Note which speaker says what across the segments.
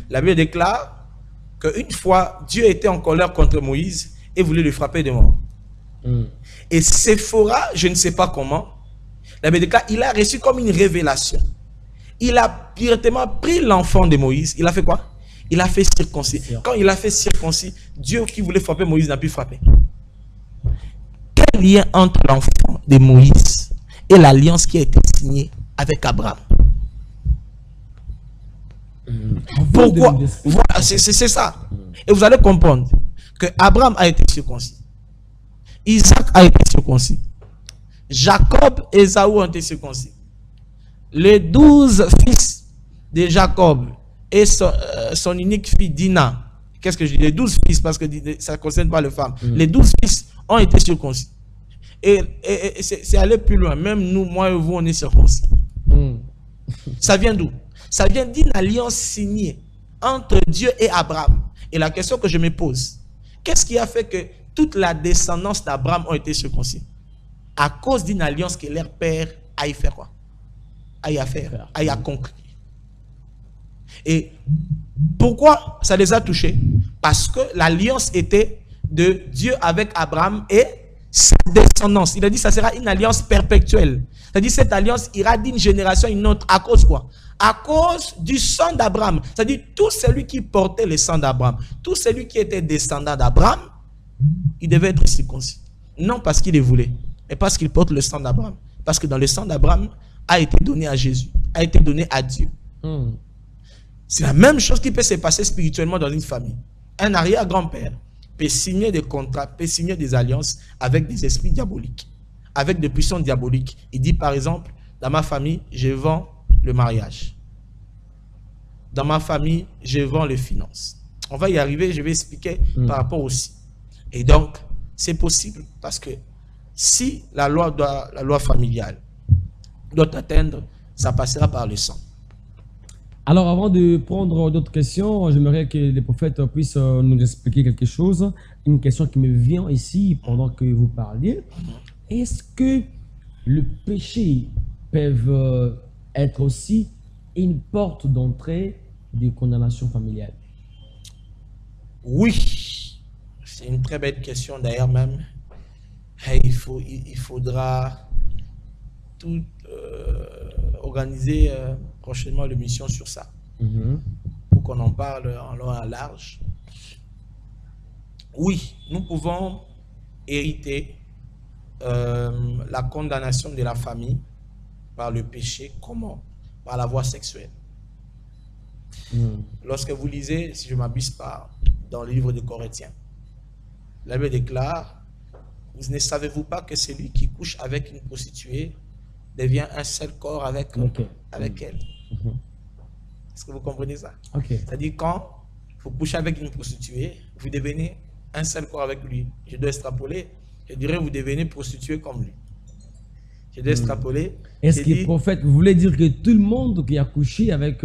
Speaker 1: La Bible déclare qu'une fois, Dieu était en colère contre Moïse et voulait le frapper de mort. Et Séphora, je ne sais pas comment, la Bible déclare, il a reçu comme une révélation. Il a directement pris l'enfant de Moïse. Il a fait quoi? Il a fait circoncis. Quand il a fait circoncis, Dieu qui voulait frapper Moïse n'a pu frapper. Quel lien entre l'enfant de Moïse et l'alliance qui a été signée avec Abraham? Pourquoi? Voilà, c'est ça. Et vous allez comprendre que Abraham a été circoncis. Isaac a été circoncis. Jacob et Ésaü ont été circoncis. Les 12 fils de Jacob et son unique fille Dina. Qu'est-ce que je dis? Les 12 fils, parce que ça ne concerne pas les femmes. Les 12 fils ont été circoncis. Et c'est aller plus loin. Même nous, moi et vous, on est circoncis. Ça vient d'où? Ça vient d'une alliance signée entre Dieu et Abraham. Et la question que je me pose, qu'est-ce qui a fait que toute la descendance d'Abraham ont été circoncis? À cause d'une alliance que leur père a y fait quoi? A y faire, a y conclure. Et pourquoi ça les a touchés? Parce que l'alliance était de Dieu avec Abraham et sa descendance. Il a dit ça sera une alliance perpétuelle. C'est-à-dire cette alliance ira d'une génération à une autre. À cause quoi? À cause du sang d'Abraham. C'est-à-dire tout celui qui portait le sang d'Abraham, tout celui qui était descendant d'Abraham, il devait être circoncis. Non parce qu'il le voulait, mais parce qu'il porte le sang d'Abraham. Parce que dans le sang d'Abraham a été donné à Jésus, a été donné à Dieu. C'est la même chose qui peut se passer spirituellement dans une famille. Un arrière-grand-père peut signer des contrats, peut signer des alliances avec des esprits diaboliques, avec des puissances diaboliques. Il dit par exemple, dans ma famille, je vends le mariage. Dans ma famille, je vends les finances. On va y arriver, je vais expliquer par rapport aussi. Et donc, c'est possible parce que si la loi familiale doit atteindre, ça passera par le sang.
Speaker 2: Alors, avant de prendre d'autres questions, j'aimerais que les prophètes puissent nous expliquer quelque chose. Une question qui me vient ici pendant que vous parliez. Est-ce que le péché peut être aussi une porte d'entrée de condamnation familiale?
Speaker 1: Oui, c'est une très belle question d'ailleurs même. Il faudra tout organiser prochainement l'émission sur ça, pour qu'on en parle en long et en large. Oui, nous pouvons hériter la condamnation de la famille par le péché. Comment? Par la voie sexuelle. Lorsque vous lisez, si je ne m'abuse pas, dans le livre de Corinthiens, la Bible déclare, vous ne savez-vous pas que celui qui couche avec une prostituée devient un seul corps avec elle? Est-ce que vous comprenez ça? C'est-à-dire quand vous couchez avec une prostituée, vous devenez un seul corps avec lui. Je dois extrapoler, je dirais vous devenez prostituée comme lui. Je dois extrapoler.
Speaker 2: Est-ce que le prophète voulait dire que tout le monde qui a couché avec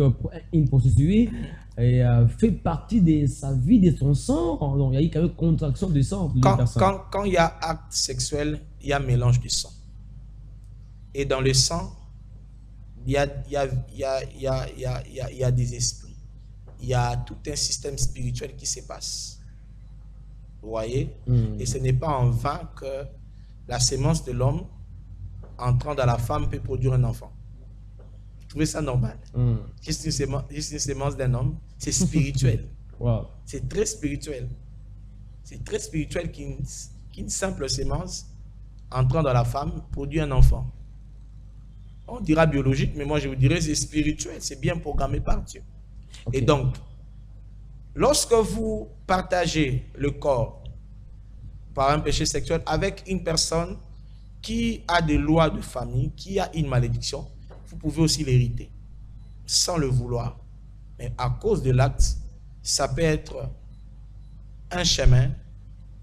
Speaker 2: une prostituée fait partie de sa vie, de son sang? Donc, il y a eu quand même contraction de sang.
Speaker 1: Quand il y a acte sexuel, il y a mélange de sang. Et dans le sang, il y a des esprits. Il y a tout un système spirituel qui se passe. Vous voyez? Et ce n'est pas en vain que la sémence de l'homme entrant dans la femme peut produire un enfant. Vous trouvez ça normal? Juste une sémence d'un homme, c'est spirituel. C'est très spirituel. C'est très spirituel qu'une simple sémence entrant dans la femme produit un enfant. On dira biologique, mais moi je vous dirais c'est spirituel, c'est bien programmé par Dieu. Et donc, lorsque vous partagez le corps par un péché sexuel avec une personne qui a des lois de famille, qui a une malédiction, vous pouvez aussi l'hériter, sans le vouloir. Mais à cause de l'acte, ça peut être un chemin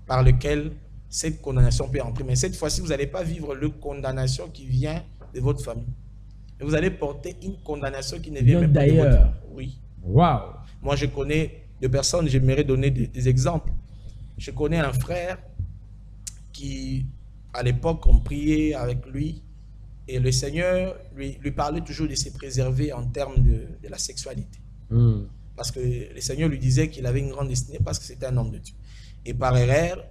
Speaker 1: par lequel cette condamnation peut entrer. Mais cette fois-ci, vous n'allez pas vivre la condamnation qui vient de votre famille. Et vous allez porter une condamnation qui ne vient même pas de votre famille. Oui. Moi, je connais des personnes, j'aimerais donner des exemples. Je connais un frère qui, à l'époque, on priait avec lui et le Seigneur lui parlait toujours de se préserver en termes de la sexualité. parce que le Seigneur lui disait qu'il avait une grande destinée parce que c'était un homme de Dieu. Et par erreur,